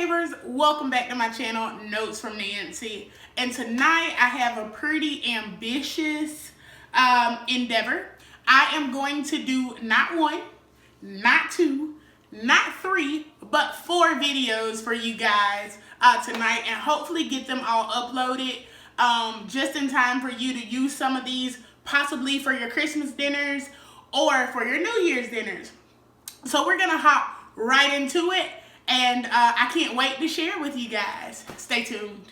flavors, welcome back to my channel, Notes from Nancy. And tonight I have a pretty ambitious endeavor. I am going to do not one, not two, not three, but 4 videos for you guys tonight, and hopefully get them all uploaded just in time for you to use some of these possibly for your Christmas dinners or for your New Year's dinners. So we're gonna hop right into it, and I can't wait to share with you guys. Stay tuned.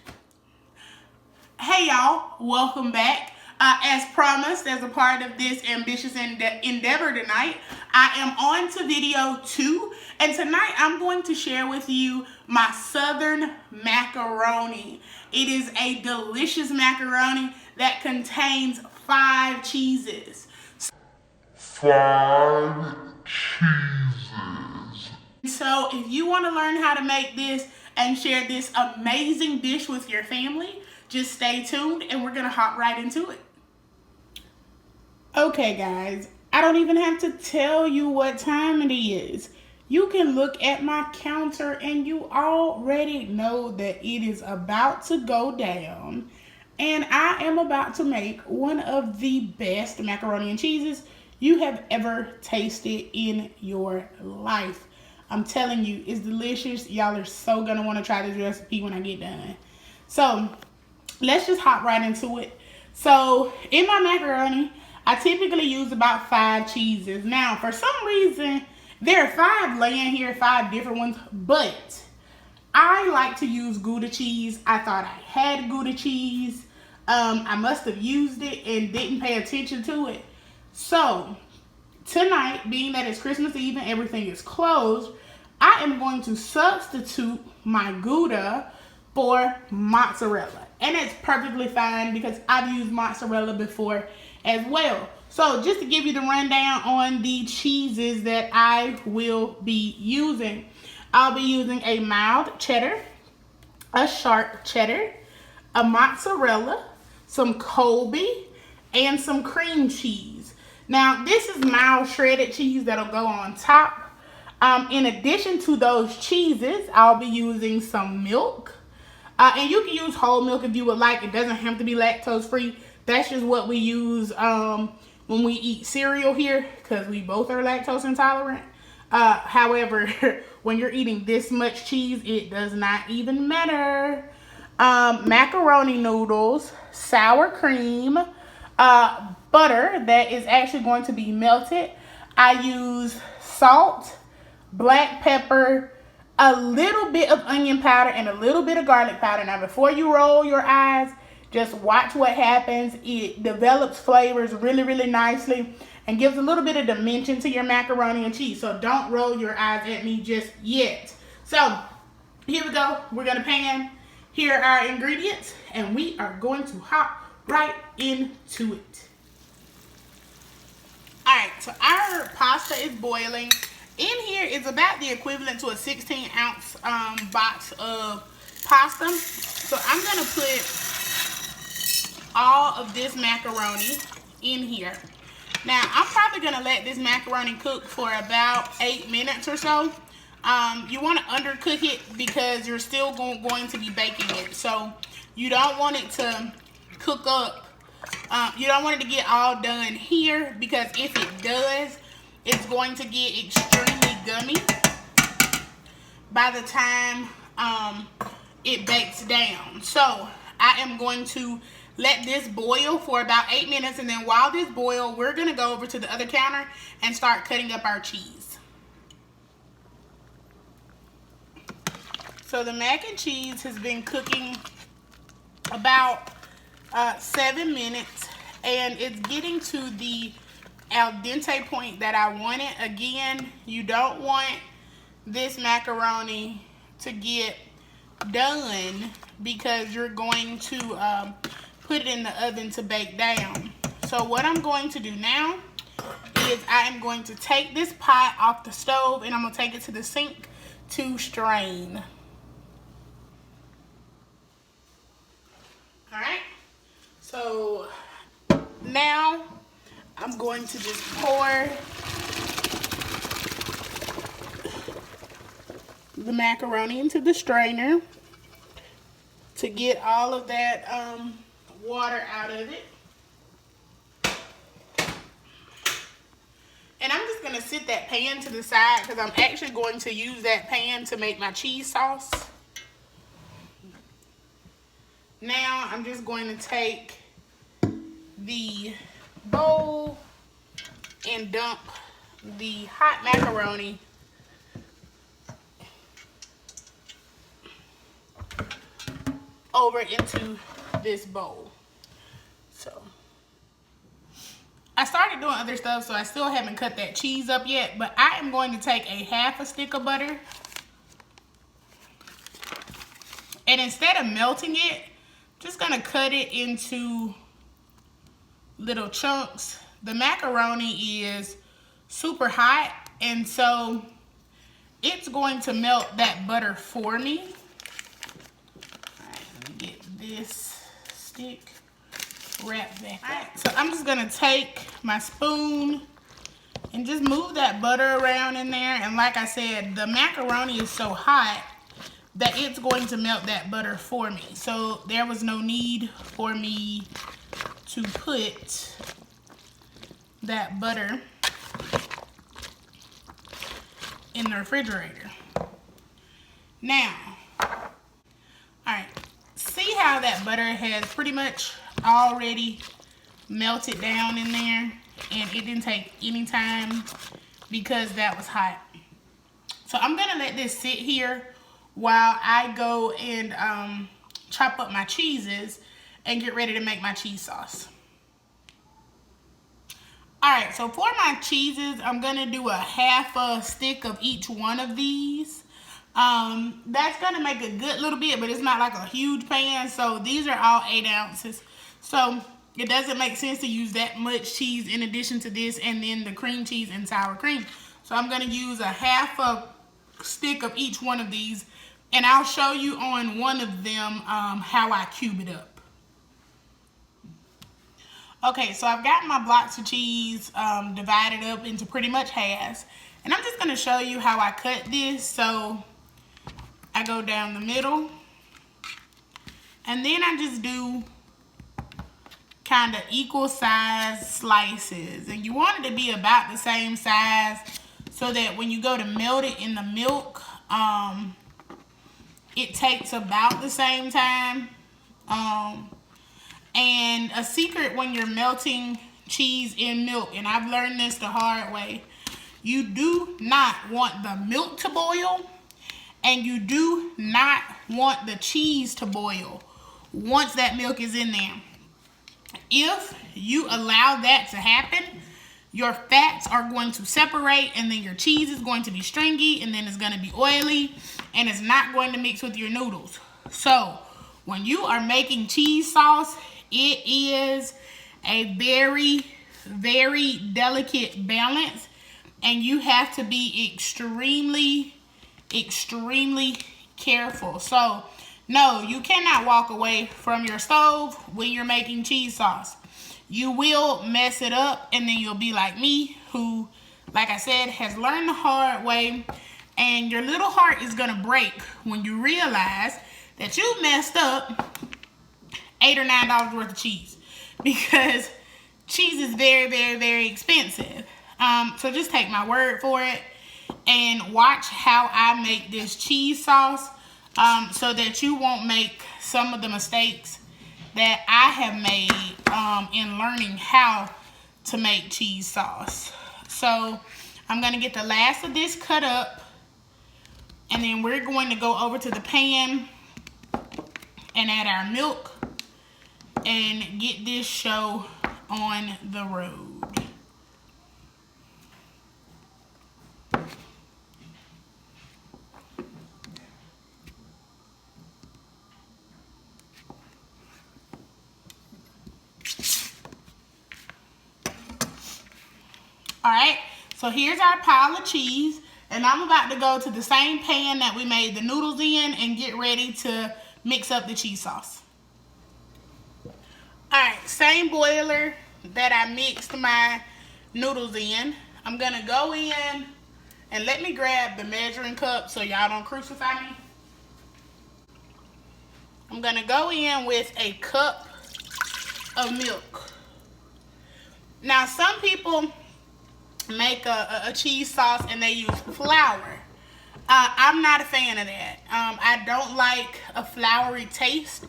Hey y'all, welcome back. As promised, as a part of this ambitious endeavor tonight, I am on to video 2, and tonight I'm going to share with you my Southern macaroni. It is a delicious macaroni that contains 5 cheeses. 5 cheeses. So if you want to learn how to make this and share this amazing dish with your family, just stay tuned and we're going to hop right into it. Okay guys, I don't even have to tell you what time it is. You can look at my counter and you already know that it is about to go down. And I am about to make one of the best macaroni and cheeses you have ever tasted in your life. I'm telling you, it's delicious. Y'all are so gonna want to try this recipe when I get done. So let's just hop right into it. So in my macaroni, I typically use about 5 cheeses. Now, for some reason, there are 5 laying here, 5 different ones, but I like to use Gouda cheese. I thought I had Gouda cheese. I must have used it and didn't pay attention to it. So tonight, being that it's Christmas Eve and everything is closed, I am going to substitute my Gouda for mozzarella. And it's perfectly fine because I've used mozzarella before as well. So just to give you the rundown on the cheeses that I will be using. I'll be using a mild cheddar, a sharp cheddar, a mozzarella, some Colby, and some cream cheese. Now this is mild shredded cheese that'll go on top. In addition to those cheeses, I'll be using some milk. And you can use whole milk if you would like. It doesn't have to be lactose free. That's just what we use when we eat cereal here, because we both are lactose intolerant. However, when you're eating this much cheese, it does not even matter. Macaroni noodles, sour cream, butter that is actually going to be melted. I use salt, black pepper, a little bit of onion powder, and a little bit of garlic powder. Now, before you roll your eyes, just watch what happens. It develops flavors really, really nicely and gives a little bit of dimension to your macaroni and cheese. So don't roll your eyes at me just yet. So here we go. We're going to pan. Here are our ingredients, and we are going to hop right into it. All right, so our pasta is boiling. In here is about the equivalent to a 16-ounce box of pasta. So I'm going to put all of this macaroni in here. Now, I'm probably going to let this macaroni cook for about 8 minutes or so. You want to undercook it because you're still going to be baking it. So you don't want it to cook up. You don't want it to get all done here, because if it does, it's going to get extremely gummy by the time it bakes down. So I am going to let this boil for about 8 minutes, and then while this boils, we're going to go over to the other counter and start cutting up our cheese. So the mac and cheese has been cooking about 7 minutes, and it's getting to the al dente point that I want it. Again, you don't want this macaroni to get done because you're going to put it in the oven to bake down. So what I'm going to do now is I am going to take this pot off the stove and I'm going to take it to the sink to strain. Alright, so now I'm going to just pour the macaroni into the strainer to get all of that water out of it. And I'm just going to sit that pan to the side because I'm actually going to use that pan to make my cheese sauce. Now I'm just going to take the bowl and dump the hot macaroni over into this bowl. So I started doing other stuff, so I still haven't cut that cheese up yet, but I am going to take a half a stick of butter, and instead of melting it, I'm just gonna cut it into little chunks. The macaroni is super hot, and so it's going to melt that butter for me. All right, let me get this stick wrapped back up. So I'm just gonna take my spoon and just move that butter around in there. And like I said, the macaroni is so hot that it's going to melt that butter for me. So there was no need for me to put that butter in the refrigerator. Now, all right, see how that butter has pretty much already melted down in there, and it didn't take any time because that was hot. So I'm gonna let this sit here while I go and chop up my cheeses and get ready to make my cheese sauce. Alright, so for my cheeses, I'm gonna do a half a stick of each one of these. That's gonna make a good little bit, but it's not like a huge pan, so these are all 8 ounces. So it doesn't make sense to use that much cheese in addition to this and then the cream cheese and sour cream. So I'm gonna use a half a stick of each one of these, and I'll show you on one of them how I cube it up. Okay, so I've got my blocks of cheese divided up into pretty much halves, and I'm just gonna show you how I cut this. So I go down the middle, and then I just do kind of equal size slices, and you want it to be about the same size so that when you go to melt it in the milk, it takes about the same time. And a secret when you're melting cheese in milk, and I've learned this the hard way, you do not want the milk to boil, and you do not want the cheese to boil once that milk is in there. If you allow that to happen, your fats are going to separate, and then your cheese is going to be stringy, and then it's going to be oily, and it's not going to mix with your noodles. So when you are making cheese sauce, it is a very, very delicate balance, and you have to be extremely, extremely careful. So no, you cannot walk away from your stove when you're making cheese sauce. You will mess it up, and then you'll be like me, who, like I said, has learned the hard way, and your little heart is gonna break when you realize that you messed up $8 or $9 worth of cheese, because cheese is very, very, very expensive. So just take my word for it and watch how I make this cheese sauce, so that you won't make some of the mistakes that I have made in learning how to make cheese sauce. So I'm going to get the last of this cut up, and then we're going to go over to the pan and add our milk and get this show on the road. Alright, so here's our pile of cheese, and I'm about to go to the same pan that we made the noodles in and get ready to mix up the cheese sauce. Alright, same boiler that I mixed my noodles in. I'm going to go in And let me grab the measuring cup so y'all don't crucify me. I'm gonna go in with a cup of milk. Now some people make a cheese sauce and they use flour. I'm not a fan of that. I don't like a floury taste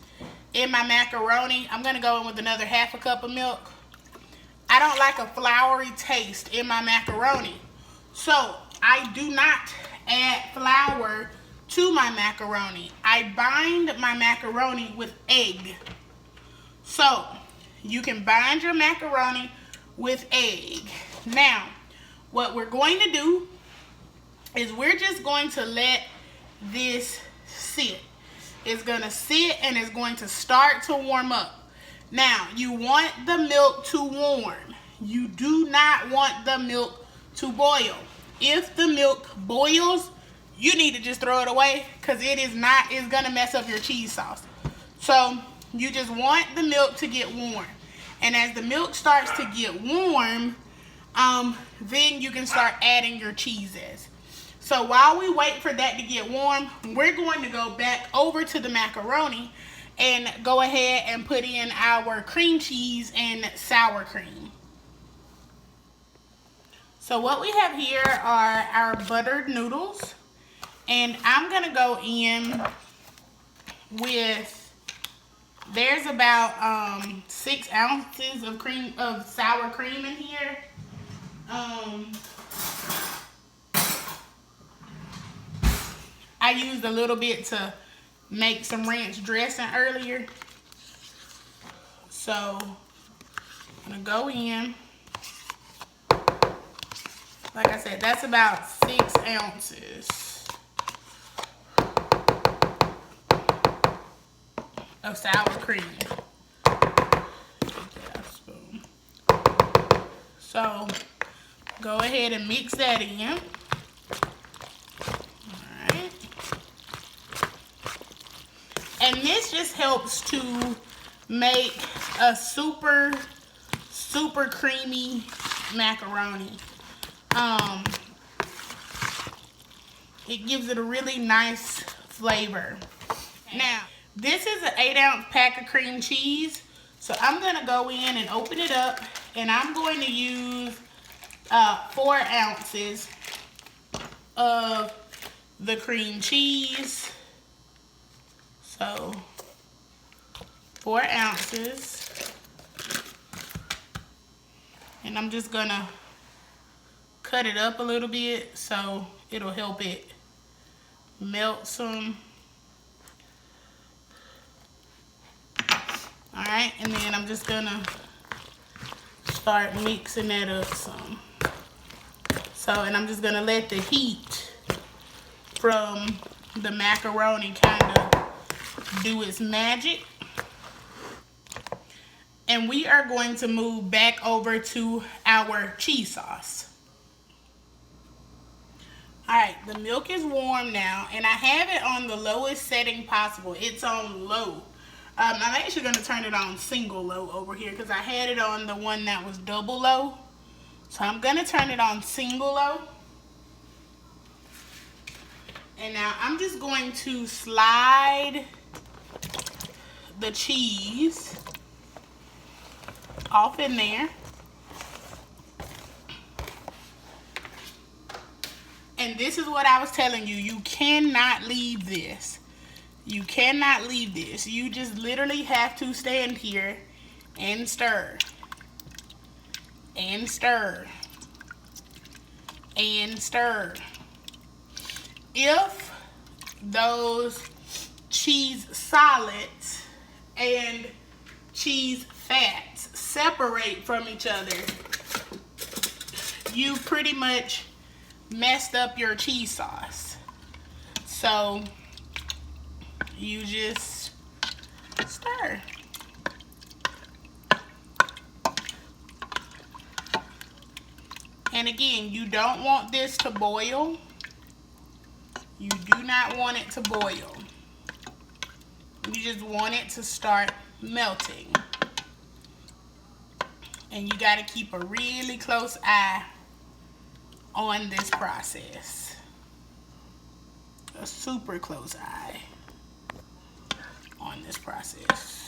in my macaroni. I'm gonna go in with another half a cup of milk. I don't like a floury taste in my macaroni. So I do not add flour to my macaroni. I bind my macaroni with egg. So you can bind your macaroni with egg. Now, what we're going to do is we're just going to let this sit. It's gonna sit and it's going to start to warm up. Now, you want the milk to warm. You do not want the milk to boil. If the milk boils, you need to just throw it away because it's gonna mess up your cheese sauce. So you just want the milk to get warm. And as the milk starts to get warm, then you can start adding your cheeses. So while we wait for that to get warm, we're going to go back over to the macaroni and go ahead and put in our cream cheese and sour cream. So what we have here are our buttered noodles, and I'm gonna go in with, there's about 6 ounces of sour cream in here. I used a little bit to make some ranch dressing earlier. So I'm gonna go in. Like I said, that's about 6 ounces of sour cream. So go ahead and mix that in. Alright. And this just helps to make a super creamy macaroni. It gives it a really nice flavor. Now, this is an 8-ounce pack of cream cheese. So I'm gonna go in and open it up, and I'm going to use 4 ounces of the cream cheese. So 4 ounces. And I'm just gonna cut it up a little bit so it'll help it melt some. Alright, and then I'm just gonna start mixing that up some. So, and I'm just gonna let the heat from the macaroni kind of do its magic. And we are going to move back over to our cheese sauce. Alright, the milk is warm now, and I have it on the lowest setting possible. It's on low. I'm actually going to turn it on single low over here because I had it on the one that was double low. So I'm going to turn it on single low. And now I'm just going to slide the cheese off in there. And this is what I was telling you. You cannot leave this. You cannot leave this. You just literally have to stand here and stir. And stir. And stir. If those cheese solids and cheese fats separate from each other, you pretty much messed up your cheese sauce. So you just stir. And again, you don't want this to boil. You do not want it to boil. You just want it to start melting. And you got to keep a really close eye on this process. A super close eye on this process.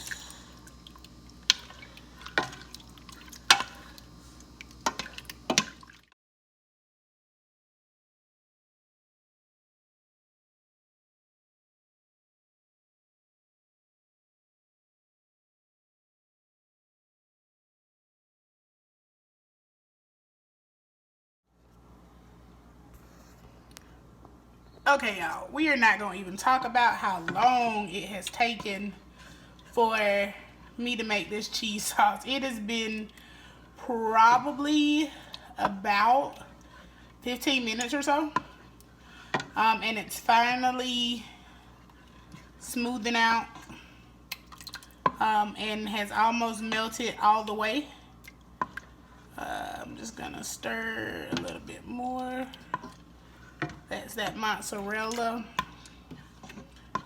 Okay, y'all, we are not going to even talk about how long it has taken for me to make this cheese sauce. It has been probably about 15 minutes or so. And it's finally smoothing out and has almost melted all the way. I'm just gonna stir a little bit more. That's that mozzarella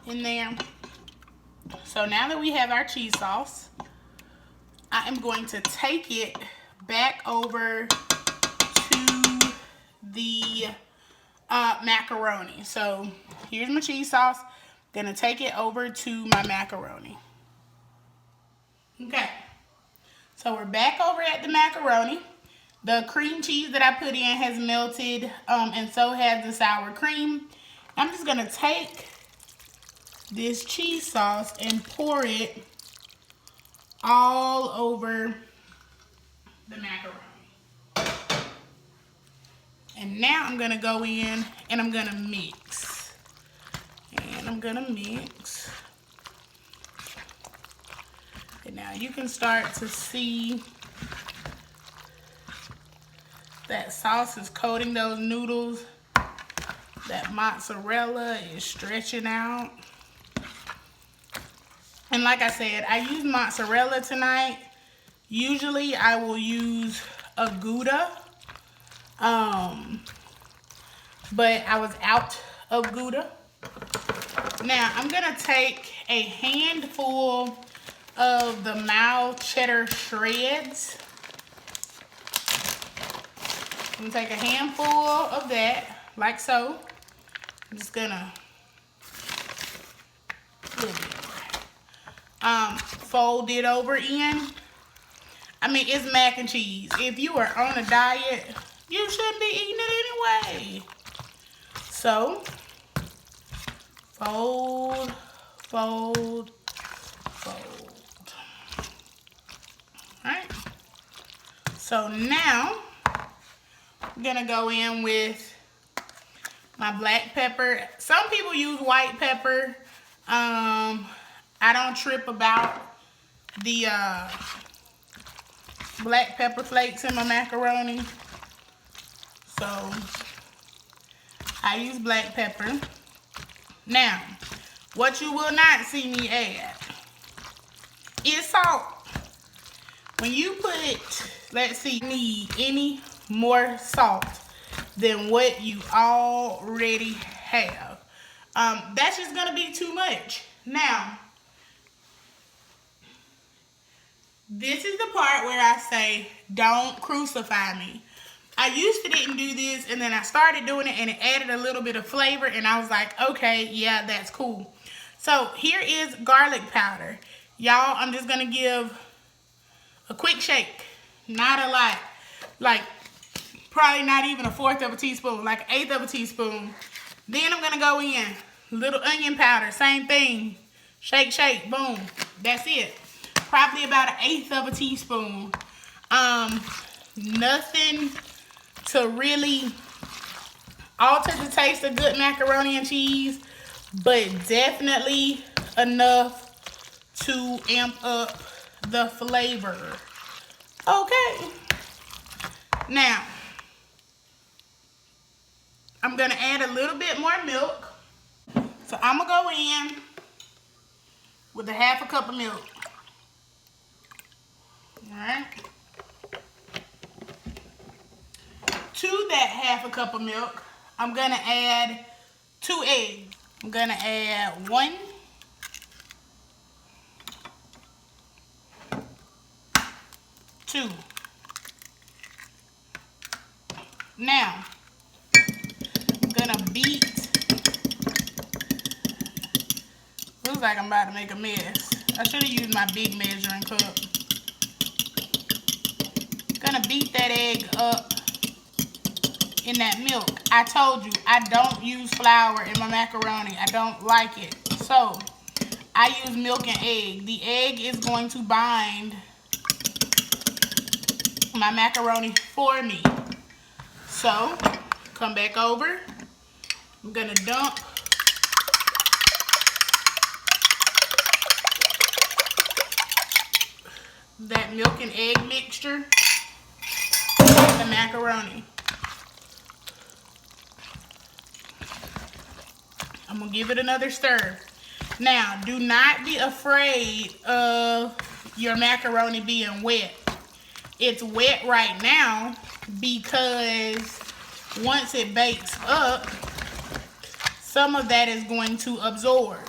in there. So now that we have our cheese sauce, I am going to take it back over to the macaroni. So here's my cheese sauce. Gonna take it over to my macaroni. Okay, so we're back over at the macaroni. The cream cheese that I put in has melted, and so has the sour cream. I'm just gonna take this cheese sauce and pour it all over the macaroni. And now I'm gonna go in and I'm gonna mix. And I'm gonna mix. And now you can start to see that sauce is coating those noodles. That mozzarella is stretching out. And like I said, I used mozzarella tonight. Usually I will use a Gouda. But I was out of Gouda. Now I'm gonna take a handful of the mild cheddar shreds. I'm gonna take a handful of that, like so. I'm just gonna fold it over in. I mean, it's mac and cheese. If you are on a diet, you shouldn't be eating it anyway. So, fold, fold, fold. Alright. So now, I'm gonna go in with my black pepper. Some people use white pepper. I don't trip about the black pepper flakes in my macaroni. So I use black pepper. Now, what you will not see me add is salt. When you put, let's see, need any more salt than what you already have, that's just gonna be too much. Now, this is the part where I say, don't crucify me. I used to didn't do this, and then I started doing it, and it added a little bit of flavor, and I was like, okay, yeah, that's cool. So here is garlic powder. Y'all, I'm just gonna give a quick shake, not a lot. Like, probably not even 1/4 of a teaspoon, like 1/8 of a teaspoon. Then I'm gonna go in, little onion powder, same thing. Shake, shake, boom, that's it. Probably about 1/8 of a teaspoon. Nothing to really alter the taste of good macaroni and cheese, but definitely enough to amp up the flavor. Okay. Now, I'm gonna add a little bit more milk. So I'm gonna go in with a 1/2 cup of milk. Alright. To that 1/2 cup of milk, I'm gonna add 2 eggs. I'm gonna add 1, 2. Now, gonna beat. Looks like I'm about to make a mess. I should have used my big measuring cup. Gonna beat that egg up in that milk. I told you I don't use flour in my macaroni. I don't like it. So I use milk and egg. The egg is going to bind my macaroni for me. So come back over. I'm gonna dump that milk and egg mixture in the macaroni. I'm gonna give it another stir. Now, do not be afraid of your macaroni being wet. It's wet right now because once it bakes up, some of that is going to absorb.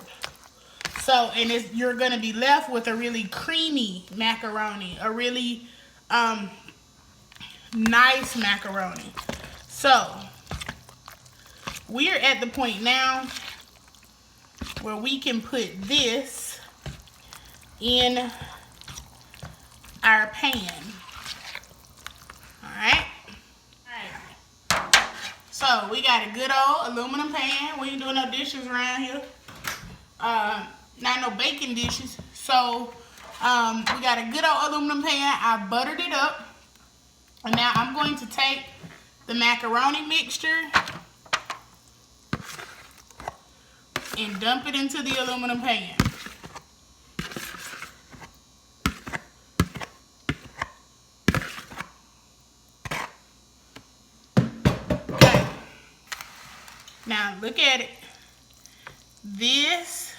So, and you're going to be left with a really creamy macaroni, a really nice macaroni. So, we're at the point now where we can put this in our pan. Alright? Alright. So, we got a good old aluminum pan. We ain't doing no dishes around here. Not no baking dishes. So, we got a good old aluminum pan. I buttered it up. And now I'm going to take the macaroni mixture and dump it into the aluminum pan. Okay. Now look at it. This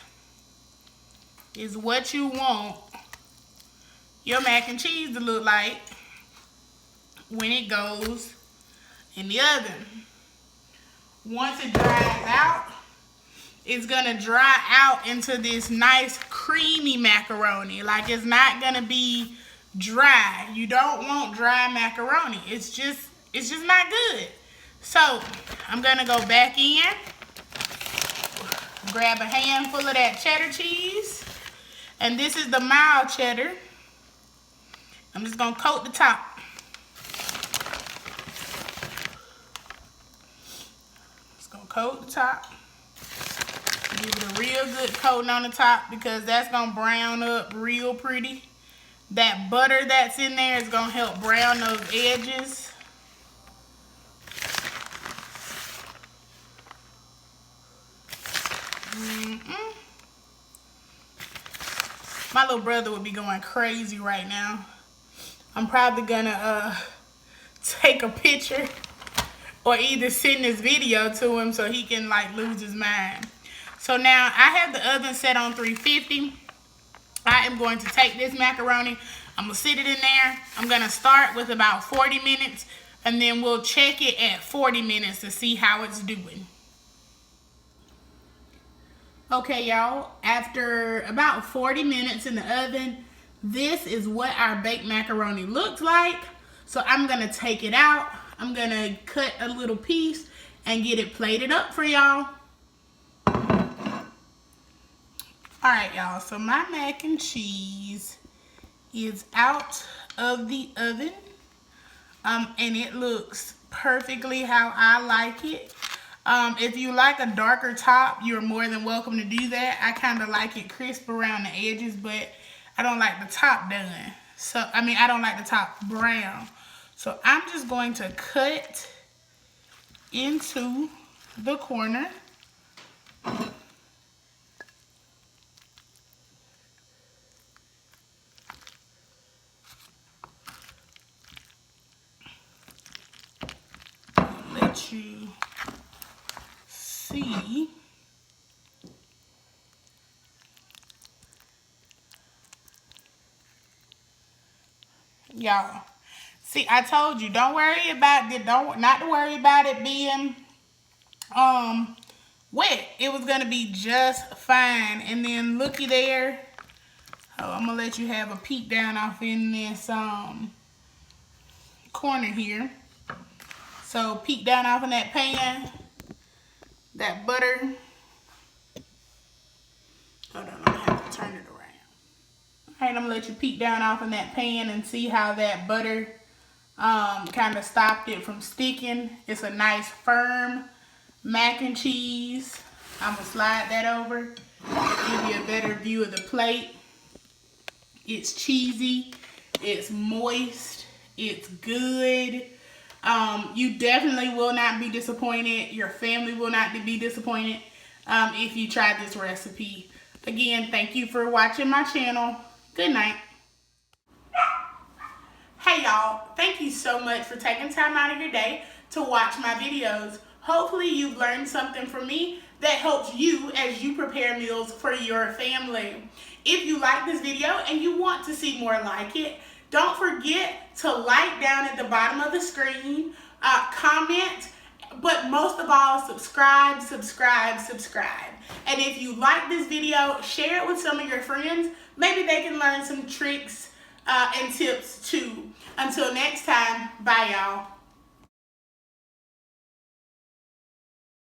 is what you want your mac and cheese to look like when it goes in the oven. Once it dries out, it's gonna dry out into this nice creamy macaroni. Like, it's not gonna be dry. You don't want dry macaroni. It's just not good. So I'm gonna go back in, grab a handful of that cheddar cheese. And this is the mild cheddar. I'm just gonna coat the top. Just gonna coat the top. Give it a real good coating on the top because that's gonna brown up real pretty. That butter that's in there is gonna help brown those edges. My little brother would be going crazy right now. I'm probably gonna take a picture or either send this video to him so he can like lose his mind. So now I have the oven set on 350. I am going to take this macaroni. I'm gonna sit it in there. I'm gonna start with about 40 minutes and then we'll check it at 40 minutes to see how it's doing. Okay, y'all, after about 40 minutes in the oven, this is what our baked macaroni looks like. So I'm gonna take it out. I'm gonna cut a little piece and get it plated up for y'all. Alright, y'all, so my mac and cheese is out of the oven. And it looks perfectly how I like it. If you like a darker top, you're more than welcome to do that. I kind of like it crisp around the edges, but I don't like the top done. So, I don't like the top brown. So I'm just going to cut into the corner. Let you see. Y'all, see, I told you, don't worry about it. Not to worry about it being wet. It was gonna be just fine. And then looky there. Oh, I'm gonna let you have a peek down off in this corner here. So peek down off in that pan. that butter. Hold on, I'm gonna have to turn it around. All right, I'm gonna let you peek down off in that pan and see how that butter kind of stopped it from sticking. It's a nice firm mac and cheese. I'm gonna slide that over, give you a better view of the plate. It's cheesy, it's moist, it's good. You definitely will not be disappointed. Your family will not be disappointed if you try this recipe. Again, thank you for watching my channel. Good night. Hey y'all, thank you so much for taking time out of your day to watch my videos. Hopefully you've learned something from me that helps you as you prepare meals for your family. If you like this video and you want to see more like it, don't forget to like down at the bottom of the screen, comment, but most of all, subscribe. And if you like this video, share it with some of your friends. Maybe they can learn some tricks and tips too. Until next time, bye y'all.